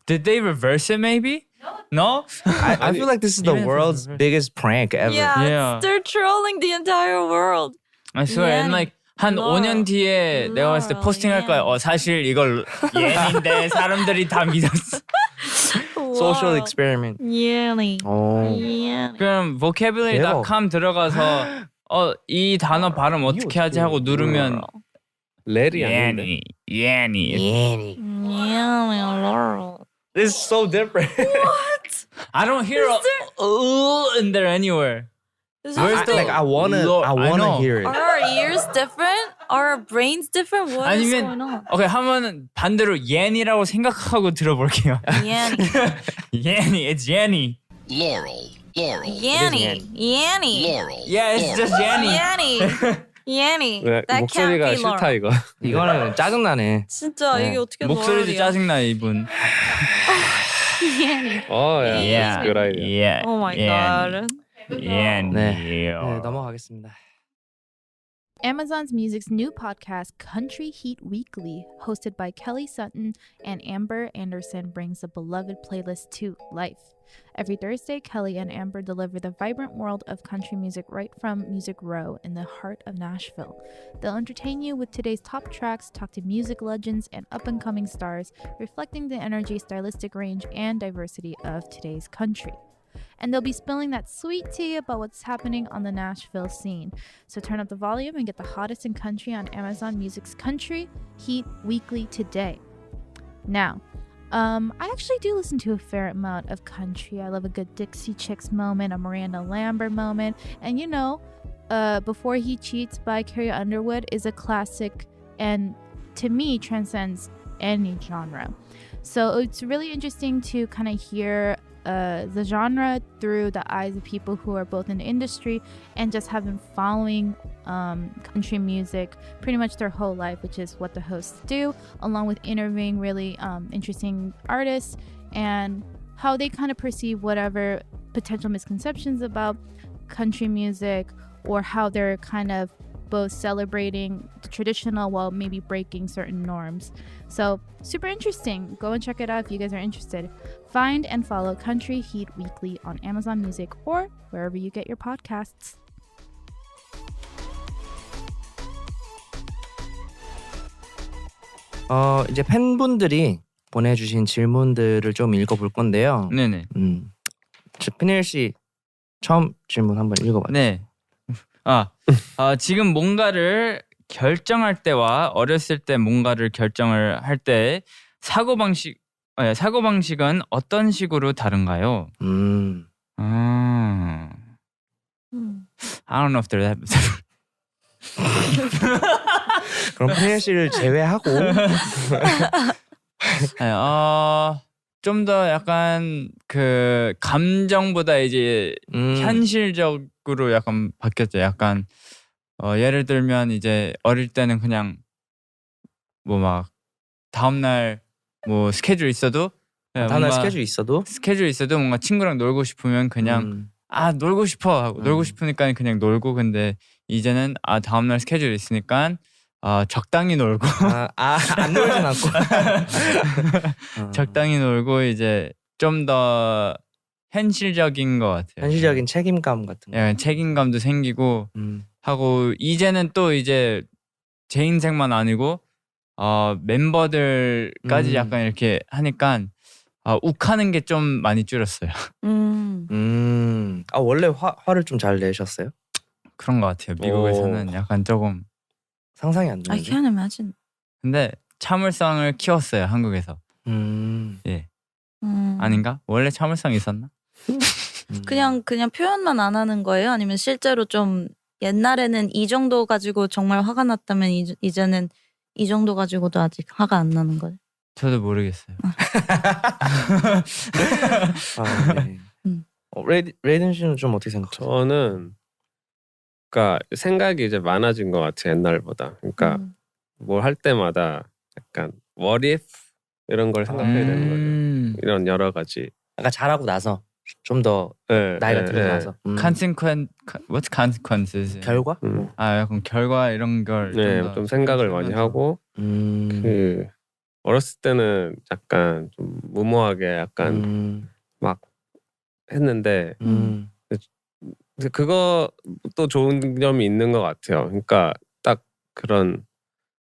Did they reverse it maybe? No? I feel like this is the Even if it's world's reversed. biggest prank ever. Yeah, Yeah. they're trolling the entire world. I swear and like 한 Laurel. 5년 뒤에 내가 봤을 때 Laurel, 포스팅할 거야. 사실 이걸 예인데 사람들이 다 믿었어. Social Wow. experiment. Yanny. 어. Yanny. 그럼 vocabulary.com 들어가서 이 단어 발음 어떻게 하지 하고 누르면 렐이 아닌데. 예니. Yanny. Yanny, Laurel. This is so different. I don't hear in there anywhere. Is Where's this the- Like I wanna Lord, I know. hear it. Are our ears different? Are our brains different? What is going on? 오케이 하면 반대로 예니라고 생각하고 들어볼게요. Yanny. 예니, it's 예니. Laurel, Laurel, Yanny. Yanny. Laurel. Yeah, it's just 예니. Yanny. Yanny. 왜, That can't 목소리가 be 싫다 Laurel. 이거. 이거는 짜증나네. 진짜 네. 이게 어떻게 목소리도 Laurel이야? 짜증나 이분. Yanny. 어, 야, Yeah, good idea. yeah. Oh my 예니. god. 예니. 네, 넘어가겠습니다. Amazon's Music's new podcast, Country Heat Weekly, hosted by Kelly Sutton and Amber Anderson, brings the beloved playlist to life. Every Thursday, Kelly and Amber deliver the vibrant world of country music right from Music Row in the heart of Nashville. They'll entertain you with today's top tracks, talk to music legends and up-and-coming stars, reflecting the energy, stylistic range, and diversity of today's country. And they'll be spilling that sweet tea about what's happening on the Nashville scene. So turn up the volume and get the hottest in country on Amazon Music's Country Heat Weekly today. Now, I actually do listen to a fair amount of country. I love a good Dixie Chicks moment, a Miranda Lambert moment, and Before He Cheats by Carrie Underwood is a classic and to me transcends any genre. So it's really interesting to kind of hear the genre through the eyes of people who are both in the industry and just have been following country music pretty much their whole life, which is what the hosts do, along with interviewing really interesting artists and how they kind of perceive whatever potential misconceptions about country music or how they're kind of both celebrating the traditional while maybe breaking certain norms. So super interesting. Go and check it out if you guys are interested. Find and follow Country Heat Weekly on Amazon Music or wherever you get your podcasts. 이제 팬분들이 보내주신 질문들을 좀 읽어볼 건데요. 네네. 피넬 씨 처음 질문 한번 읽어봐요. 네. 지금 뭔가를 결정할 때와 어렸을 때 뭔가를 결정을 할 때 사고방식은 어떤 식으로 다른가요? I don't know if they're that. 그럼 피넬 씨를 제외하고 좀 더 약간 그 감정보다 이제 현실적으로 약간 바뀌었죠. 약간 예를 들면 이제 어릴 때는 그냥 뭐 막 다음날 뭐 스케줄 있어도 다음날 스케줄 있어도 뭔가 친구랑 놀고 싶으면 그냥 놀고 싶어 하고 놀고 싶으니까 그냥 놀고. 근데 이제는 다음날 스케줄 있으니까 적당히 놀고 안 놀진 않고 적당히 놀고 이제 좀 더 현실적인 것 같아요. 현실적인 책임감 같은 거. 약간 책임감도 생기고 하고 이제는 또 이제 제 인생만 아니고 멤버들까지 약간 이렇게 하니까 욱하는 게 좀 많이 줄었어요. 원래 화를 좀 잘 내셨어요? 그런 것 같아요. 미국에서는 약간 조금 상상이 안 I 되는데. can't imagine. 근데 참을성을 키웠어요. 한국에서. 예. 아닌가? 원래 참을성 있었나? 그냥 표현만 안 하는 거예요? 아니면 실제로 좀 옛날에는 이 정도 가지고 정말 화가 났다면 이제는 이 정도 가지고도 아직 화가 안 나는 거예요? 저도 모르겠어요. 네. 레이든 씨는 좀 어떻게 생각하세요? 저는 그러니까 생각이 이제 많아진 것 같아요. 옛날보다. 그러니까 뭘 할 때마다 약간 what if 이런 걸 생각해야 되는 거죠. 이런 여러 가지. 아까 잘하고 나서 좀 더 나이가 들고 나서. What's consequences? 결과? 약간 결과 이런 걸 좀 생각을 많이 하고 그 어렸을 때는 약간 좀 무모하게 약간 막 했는데 그것도 좋은 점이 있는 것 같아요. 그러니까 딱 그런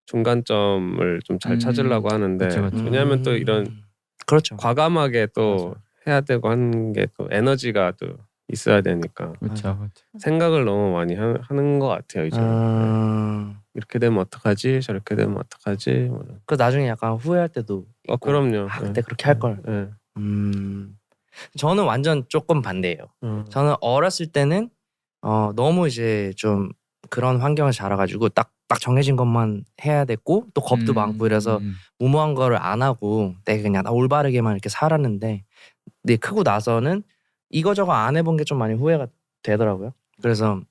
중간점을 좀 잘 찾으려고 하는데 그쵸. 왜냐하면 또 이런 그렇죠. 과감하게 또 해야 되고 하는 게 또 에너지가 또 있어야 되니까 그렇죠. 생각을 너무 많이 하는 것 같아요. 이제 이렇게 되면 어떡하지? 저렇게 되면 어떡하지? 그 나중에 약간 후회할 때도 있고, 그럼요. 그때 그렇게 할 걸. 저는 완전 조금 반대예요. 저는 어렸을 때는 너무 이제 좀 그런 환경을 자라가지고 딱 정해진 것만 해야 됐고 또 겁도 많고 이래서 무모한 거를 안 하고 내가 그냥 올바르게만 이렇게 살았는데 근데 크고 나서는 이거저거 안 해본 게 좀 많이 후회가 되더라고요. 그래서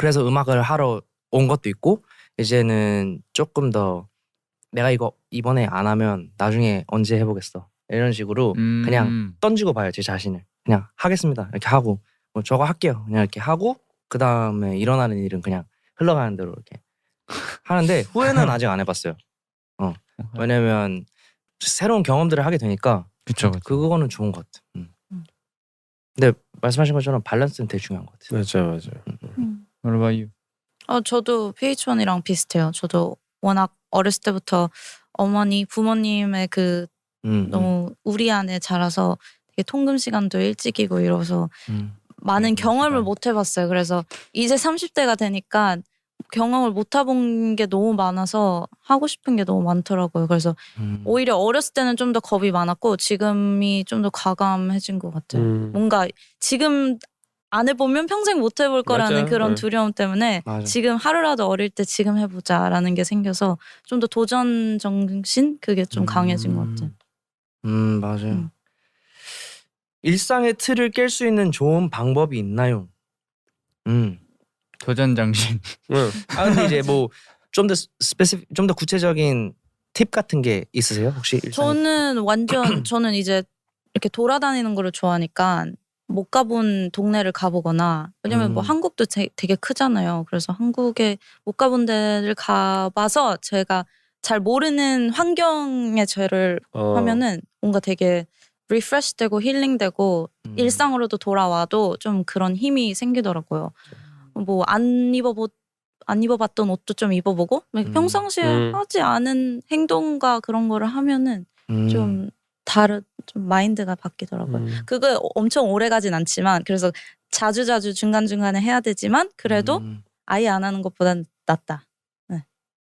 음악을 하러 온 것도 있고 이제는 조금 더 내가 이거 이번에 안 하면 나중에 언제 해보겠어 이런 식으로 그냥 던지고 봐요. 제 자신을 그냥 하겠습니다 이렇게 하고 뭐 저거 할게요 그냥 이렇게 하고 그 다음에 일어나는 일은 그냥 흘러가는 대로 이렇게 하는데 후회는 아직 안 해봤어요. 왜냐면 새로운 경험들을 하게 되니까 그쵸. 그거는 좋은 것 같아. 근데 말씀하신 것처럼 밸런스는 되게 중요한 것 같아요. 맞아요. What about you? 저도 PH1이랑 비슷해요. 저도 워낙 어렸을 때부터 부모님의 그 너무 우리 안에 자라서 되게 통금 시간도 일찍이고 이러서 많은 경험을 못 해봤어요. 그래서 이제 30대가 되니까 경험을 못 해본 게 너무 많아서 하고 싶은 게 너무 많더라고요. 그래서 오히려 어렸을 때는 좀 더 겁이 많았고 지금이 좀 더 과감해진 것 같아요. 뭔가 지금 안 해보면 평생 못 해볼 거라는 맞아요. 그런 두려움 때문에 지금 하루라도 어릴 때 지금 해보자라는 게 생겨서 좀 더 도전 정신 그게 좀 강해진 것 같아요. 맞아요. 일상의 틀을 깰 수 있는 좋은 방법이 있나요? 도전 정신. 근데 이제 뭐 좀 더 좀 더 구체적인 팁 같은 게 있으세요? 혹시 저는 이제 이렇게 돌아다니는 거를 좋아하니까 못 가본 동네를 가보거나 왜냐면 뭐 한국도 되게 크잖아요. 그래서 한국에 못 가본 데를 가봐서 제가 잘 모르는 환경에 저를 하면은 뭔가 되게 리프레시되고 힐링되고 일상으로도 돌아와도 좀 그런 힘이 생기더라고요. 뭐 안 입어봤던 옷도 좀 입어보고 평상시에 하지 않은 행동과 그런 거를 하면은 좀 마인드가 바뀌더라고요. 그거 엄청 오래 가진 않지만 그래서 자주 중간중간에 해야 되지만 그래도 아예 안 하는 것보단 낫다. 네.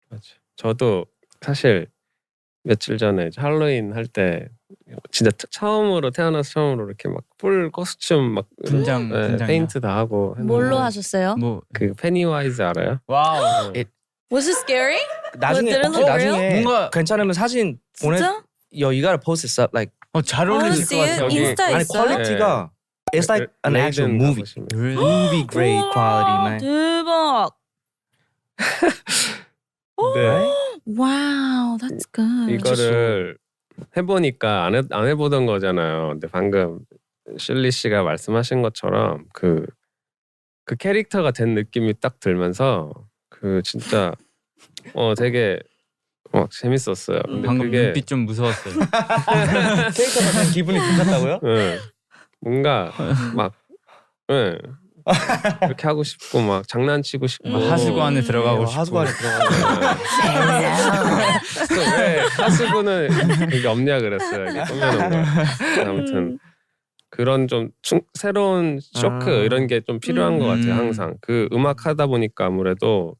맞아. 저도 사실 며칠 전에 할로윈 할 때 진짜 태어나서 처음으로 이렇게 막 풀 코스튬 막 분장 페인트 다 하고 뭘로 하셨어요? 그 페니와이즈 알아요? 와우. Was it scary? 나중에 Did it look real? 뭔가 괜찮으면 사진 보내. 진짜? Yo, you gotta post this up. Like 잘 어울리실 것 같아요. 인스타에 아니 있어요? 퀄리티가 it's like an actual movie. Movie grade quality, man. 대박. 네. Wow, that's good. 이거를 해보니까 안 해보던 거잖아요. 근데 방금 실리 씨가 말씀하신 것처럼 그 캐릭터가 된 느낌이 딱 들면서 그 진짜 되게 재밌었어요. 근데 방금 그게 눈빛 좀 무서웠어요. 캐릭터가 된 기분이 드셨다고요? 뭔가 막 이렇게 하고 싶고 막 장난치고 싶고 하수구 안에 들어가고 싶고. 하수구 안에 들어가고. 왜 하수구는 여기 없냐 그랬어요. 이게 꾸며놓은 거. 아무튼 그런 좀 새로운 쇼크 이런 게 좀 필요한 것 같아요. 항상 그 음악 하다 보니까 아무래도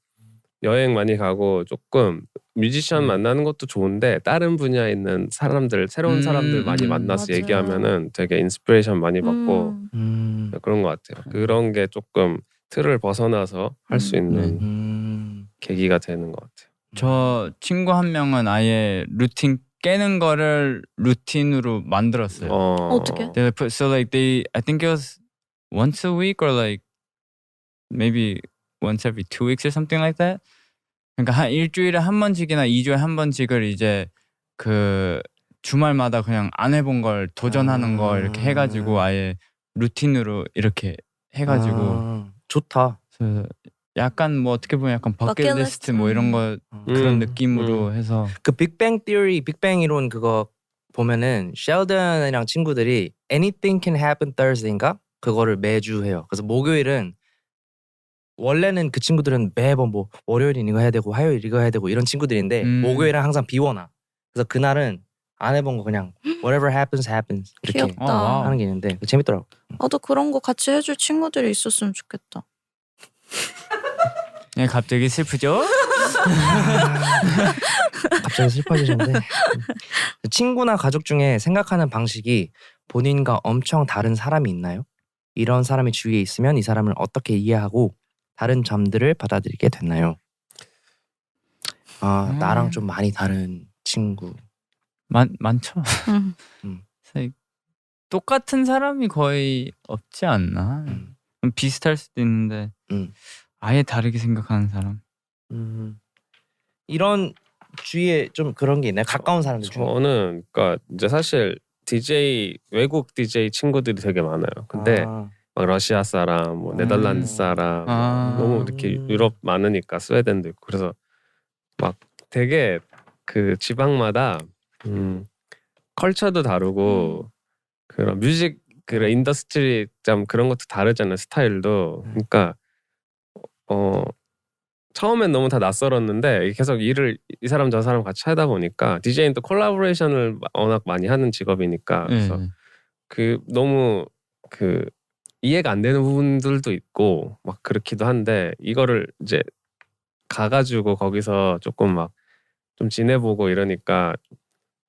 여행 많이 가고 조금 뮤지션 만나는 것도 좋은데 다른 분야에 있는 새로운 사람들 많이 만나서 맞아요. 얘기하면은 되게 인스피레이션 많이 받고 그런 것 같아요. 그런 게 조금 틀을 벗어나서 할 수 있는 계기가 되는 것 같아요. 저 친구 한 명은 아예 루틴 깨는 거를 루틴으로 만들었어요. 어떻게? So like I think it was once a week or like maybe once every 2 weeks or something like that. 그러니까 한 일주일에 한 번씩이나 2주에 한 번씩을 이제 그 주말마다 그냥 안 해본 걸 도전하는 거 이렇게 해가지고 아예 루틴으로 이렇게 해가지고 좋다. 그래서 약간 뭐 어떻게 보면 약간 버킷리스트 뭐 이런 거 그런 느낌으로 해서 그 빅뱅 티어리, 빅뱅 이론 그거 보면은 셸던이랑 친구들이 Anything Can Happen Thursday인가? 그거를 매주 해요. 그래서 목요일은 원래는 그 친구들은 매번 뭐 월요일은 이거 해야 되고 화요일 이거 해야 되고 이런 친구들인데 목요일은 항상 비워놔. 그래서 그날은 안 해본 거 그냥 whatever happens happens 이렇게 귀엽다. 하는 게 있는데 재밌더라고. 나도 그런 거 같이 해줄 친구들이 있었으면 좋겠다. 네, 갑자기 슬프죠? 갑자기 슬퍼지셨는데 친구나 가족 중에 생각하는 방식이 본인과 엄청 다른 사람이 있나요? 이런 사람이 주위에 있으면 이 사람을 어떻게 이해하고 다른 점들을 받아들이게 됐나요? 나랑 좀 많이 다른 친구 많죠. 음. 똑같은 사람이 거의 없지 않나? 비슷할 수도 있는데 아예 다르게 생각하는 사람. 이런 주위에 좀 그런 게 있나요? 가까운 사람들 중에. 저는 그러니까 이제 사실 DJ 외국 DJ 친구들이 되게 많아요. 근데 막 러시아 사람, 뭐 네덜란드 사람, 너무 이렇게 유럽 많으니까 스웨덴도 있고 그래서 막 되게 그 지방마다 컬처도 다르고 그런 뮤직 그런 인더스트리 좀 그런 것도 다르잖아요. 스타일도. 그러니까 처음엔 너무 다 낯설었는데 계속 일을 이 사람 저 사람 같이 하다 보니까 DJ는 또 콜라보레이션을 워낙 많이 하는 직업이니까 그래서 그 너무 그 이해가 안 되는 부분들도 있고 막 그렇기도 한데 이거를 이제 가가지고 거기서 조금 막 좀 지내보고 이러니까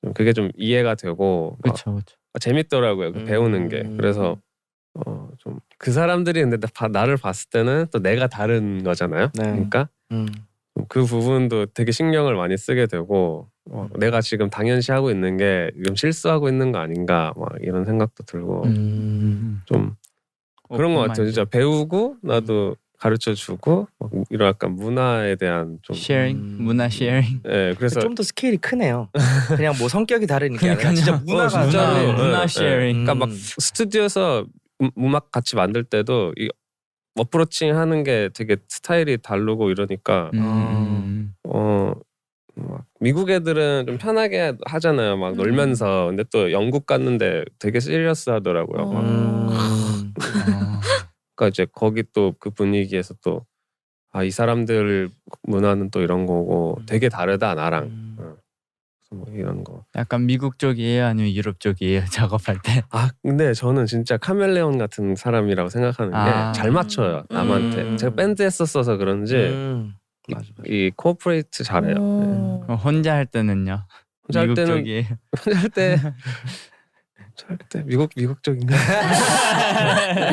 좀 그게 좀 이해가 되고 그렇죠. 재밌더라고요. 배우는 게. 그래서 좀 그 사람들이 근데 나를 봤을 때는 또 내가 다른 거잖아요. 네. 그러니까 그 부분도 되게 신경을 많이 쓰게 되고 내가 지금 당연시 하고 있는 게 좀 실수하고 있는 거 아닌가 막 이런 생각도 들고 좀 그런 것 같아요. 진짜 배우고 나도 가르쳐 주고 이런 약간 문화에 대한 좀 쉐어링, 문화 쉐어링. 네, 그래서 좀 더 스케일이 크네요. 그냥 뭐 성격이 다르니까 아니라 진짜 문화가 진짜로 문화 쉐어링. 그러니까 막 스튜디오에서 음악 같이 만들 때도 이 어프로칭 하는 게 되게 스타일이 다르고 이러니까 막 미국 애들은 좀 편하게 하잖아요. 막 놀면서. 근데 또 영국 갔는데 되게 시리어스 하더라고요. 그러니까 이제 거기 또 그 분위기에서 또 이 사람들 문화는 또 이런 거고 되게 다르다 나랑. 뭐 이런 거. 약간 미국 쪽이에요, 아니면 유럽 쪽이에요, 작업할 때? 근데 저는 진짜 카멜레온 같은 사람이라고 생각하는 게 잘 맞춰요 남한테. 제가 밴드 했었어서 그런지 이 코퍼레이트 잘해요. 그럼 혼자 할 때는요? 혼자 할 미국 때는 쪽이에요? 혼자 할 때 미국 쪽인가?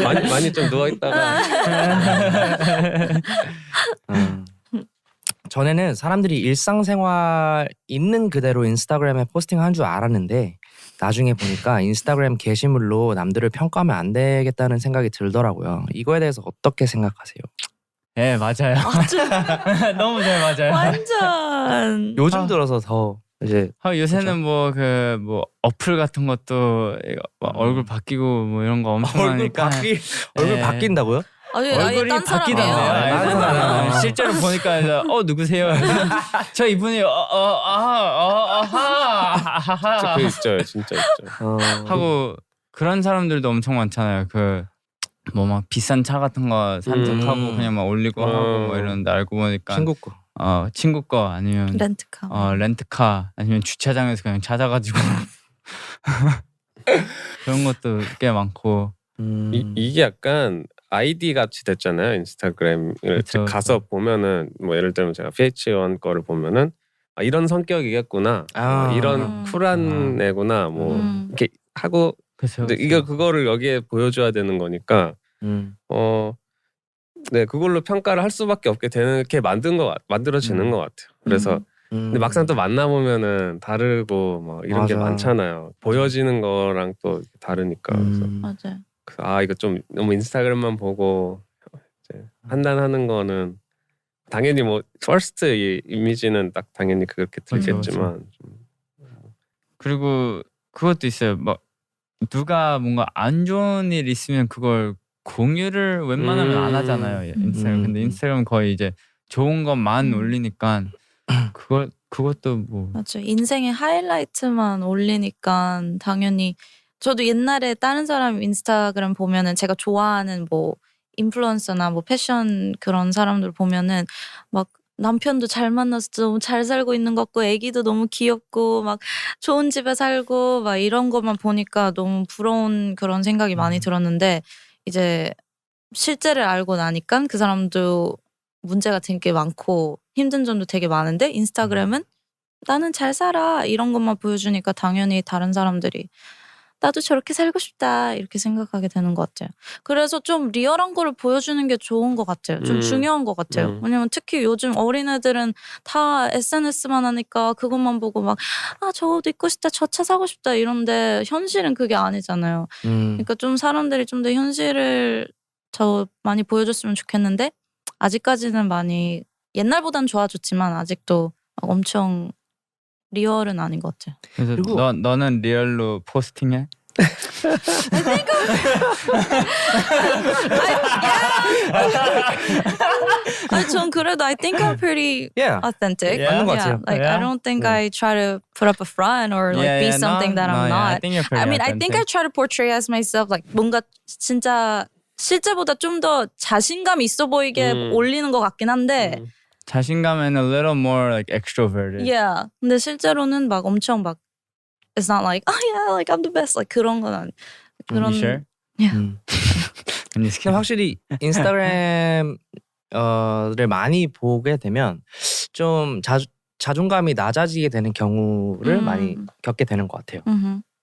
많이 좀 누워 있다가. 전에는 사람들이 일상생활 있는 그대로 인스타그램에 포스팅한 줄 알았는데 나중에 보니까 인스타그램 게시물로 남들을 평가하면 안 되겠다는 생각이 들더라고요. 이거에 대해서 어떻게 생각하세요? 네, 맞아요. 너무 잘 맞아요. 완전. 요즘 들어서 더 이제 요새는 뭐 어플 같은 것도 막 얼굴 바뀌고 뭐 이런 거 엄청 하니까 얼굴 바뀐다고요? 아니 얼굴이 딴 바뀌던데요. 사람이에요. 다른 사람. 실제로 보니까 누구세요? 저 이분이 진짜 그 있죠, 진짜 있죠. 하고 그런 사람들도 엄청 많잖아요. 그 뭐 막 비싼 차 같은 거 산책하고 그냥 막 올리고 하고 뭐 이러는데 알고 보니까 친구 거 아니면 렌트카 아니면 주차장에서 그냥 찾아가지고 그런 것도 꽤 많고 이게 약간 아이디 같이 됐잖아요. 인스타그램을 그쵸, 가서 보면은 뭐 예를 들면 제가 PH1 거를 보면은 이런 성격이겠구나, 이런 쿨한 애구나, 뭐 이렇게 하고. 근데 이게 그거를 여기에 보여줘야 되는 거니까 네, 그걸로 평가를 할 수밖에 없게 되는 게 만들어지는 것 같아요. 그래서 근데 막상 또 만나보면은 다르고 뭐 이런 게 많잖아요. 보여지는 거랑 또 다르니까. 그래서 맞아요. 이거 좀 너무 인스타그램만 보고 이제 판단하는 거는 당연히 뭐 퍼스트 이미지는 딱 당연히 그렇게 들겠지만 그리고 그것도 있어요. 막 누가 뭔가 안 좋은 일 있으면 그걸 공유를 웬만하면 안 하잖아요. 인스타그램. 근데 인스타그램은 거의 이제 좋은 것만 올리니까 그것도 뭐 맞죠. 인생의 하이라이트만 올리니까 당연히 저도 옛날에 다른 사람 인스타그램 보면은 제가 좋아하는 뭐 인플루언서나 뭐 패션 그런 사람들 보면은 막 남편도 잘 만나서 너무 잘 살고 있는 것 같고 애기도 너무 귀엽고 막 좋은 집에 살고 막 이런 것만 보니까 너무 부러운 그런 생각이 많이 들었는데 이제 실제를 알고 나니까 그 사람도 문제가 되게 많고 힘든 점도 되게 많은데 인스타그램은 나는 잘 살아 이런 것만 보여주니까 당연히 다른 사람들이 나도 저렇게 살고 싶다 이렇게 생각하게 되는 것 같아요. 그래서 좀 리얼한 거를 보여주는 게 좋은 것 같아요. 좀 중요한 것 같아요. 왜냐면 특히 요즘 어린애들은 다 SNS만 하니까 그것만 보고 막 저 옷 입고 싶다 저 차 사고 싶다 이런데 현실은 그게 아니잖아요. 그러니까 좀 사람들이 좀 더 현실을 더 많이 보여줬으면 좋겠는데 아직까지는 많이 옛날보단 좋아졌지만 아직도 엄청 리얼은 아닌 것 같아요. 그래서 그리고- 너는 리얼로 포스팅해? 전 그래도 I think I'm pretty Yeah. authentic. Yeah. 맞는 것 같아요. Like I Yeah. don't think I try to put up a front or like be something that I'm I not. think you're pretty I mean, I think I authentic. try to portray as myself like 뭔가 진짜 실제보다 좀 더 자신감 있어 보이게 올리는 것 같긴 한데, 자신감은 a little more like extroverted. yeah. 근데 실제로는 막 엄청 막 it's not like oh yeah, like I'm the best, like 그런 건 아니. You sure? 근데 확실히 인스타그램 를 많이 보게 되면 좀 자존감이 낮아지게 되는 경우를 많이 겪게 되는 것 같아요.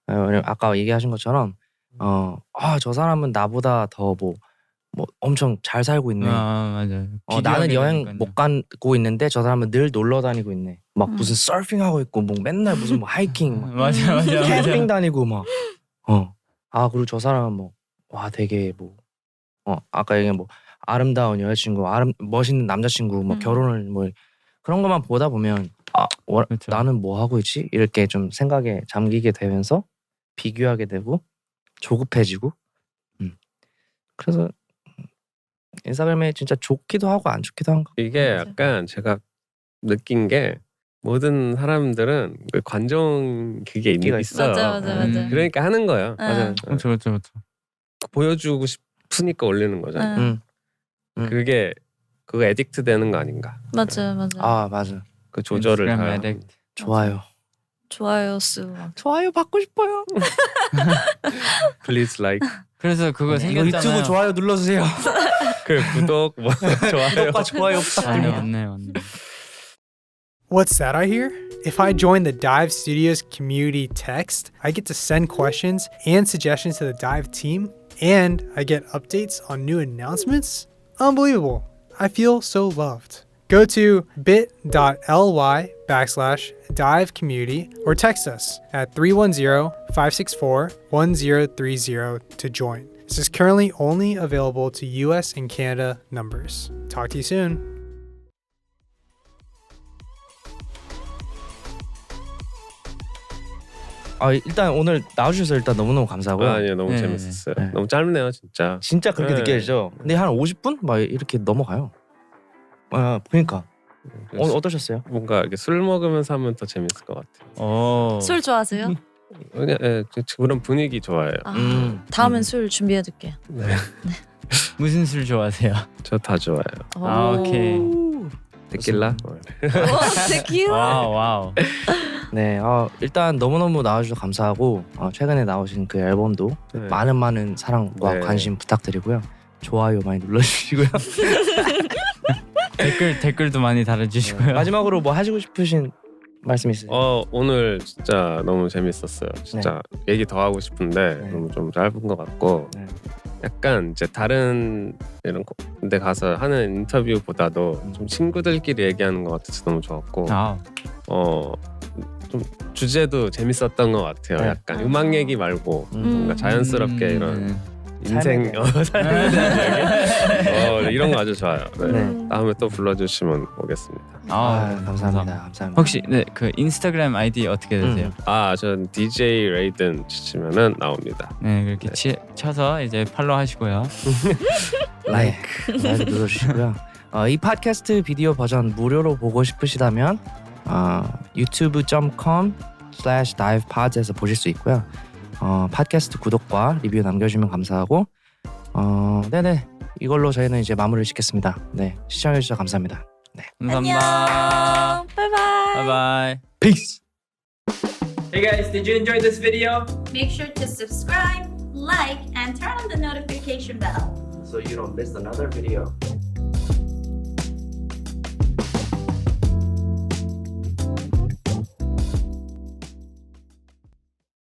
왜냐면 아까 얘기하신 것처럼 저 사람은 나보다 더 뭐 엄청 잘 살고 있네. 맞아요. 나는 비교하게 여행 되니까요. 못 가고 있는데 저 사람은 늘 놀러 다니고 있네. 막 무슨 서핑하고 있고 뭐 맨날 무슨 뭐 하이킹 막 맞아. 캠핑 다니고 막 그리고 저 사람은 뭐 와 되게 뭐 아까 얘기한 뭐 아름다운 여자친구, 멋있는 남자친구, 뭐 결혼을 뭐 그런 것만 보다 보면 그렇죠. 나는 뭐 하고 있지? 이렇게 좀 생각에 잠기게 되면서 비교하게 되고 조급해지고 그래서 인스타그램에 진짜 좋기도 하고 안 좋기도 한 거. 이게 약간 제가 느낀 게 모든 사람들은 그 관종 그게 있어요. 맞아. 그러니까 하는 거예요. 맞아요. 그렇죠. 보여주고 싶으니까 올리는 거잖아요. 그게 그거 에딕트 되는 거 아닌가? 맞아. 맞아. 그 조절을 인스타그램 잘 addict. 좋아요. 좋아요 수. 좋아요 받고 싶어요. Please like 그래서 그거 이거 생겼잖아요. 유튜브 좋아요 눌러주세요. 그 구독 뭐 좋아요. 구독과 좋아요 부탁드립니다. 맞네. What's that I hear? If I join the Dive Studios community text, I get to send questions and suggestions to the Dive team, and I get updates on new announcements? Unbelievable. I feel so loved. Go to bit.ly/divecommunity or text us at 310-564-1030 to join. This is currently only available to US and Canada numbers. Talk to you soon. 일단 오늘 나와주셔서 일단 너무너무 감사하고요. 아니요 너무 네, 재밌었어요. 네. 너무 짧네요 진짜. 진짜 그렇게 네. 느껴지죠. 근데 한 50분 막 이렇게 넘어가요. 그러니까 어떠셨어요? 뭔가 이렇게 술 먹으면서 하면 더 재밌을 것 같아요. 술 좋아하세요? 그냥 그런 분위기 좋아해요. 다음엔 술 준비해둘게요. 네. 무슨 술 좋아하세요? 저 다 좋아해요. 오케이. 데킬라. 테키라. 와우. 네, 일단 너무너무 나와주셔서 감사하고 최근에 나오신 그 앨범도 네. 많은 사랑과 네. 관심 부탁드리고요. 좋아요 많이 눌러주시고요. 댓글도 많이 달아주시고요. 마지막으로 뭐 하시고 싶으신 말씀 있으세요? 오늘 진짜 너무 재밌었어요. 진짜 얘기 더 하고 싶은데 네. 너무 좀 짧은 것 같고 네. 약간 이제 다른 이런 데 가서 하는 인터뷰보다도 좀 친구들끼리 얘기하는 것 같아서 너무 좋았고 좀 주제도 재밌었던 것 같아요. 네. 약간 음악 얘기 말고 뭔가 자연스럽게 이런 인생 삶에 이런 거 아주 좋아요. 네. 네. 다음에 또 불러주시면 오겠습니다. 감사합니다. 혹시 그 인스타그램 아이디 어떻게 되세요? 전 DJ 레이든 치시면은 나옵니다. 네, 그렇게 쳐서 이제 팔로우 하시고요. 라이크 눌러주시고요. 이 팟캐스트 비디오 버전 무료로 보고 싶으시다면 youtube.com/divepods에서 보실 수 있고요. 팟캐스트 구독과 리뷰 남겨주시면 감사하고 네네 이걸로 저희는 이제 마무리를 짓겠습니다. 네 시청해주셔서 감사합니다. 네 감사합니다. 바이바이. 바이바이. Peace. Hey guys, did you enjoy this video? Make sure to subscribe, like, and turn on the notification bell. So you don't miss another video.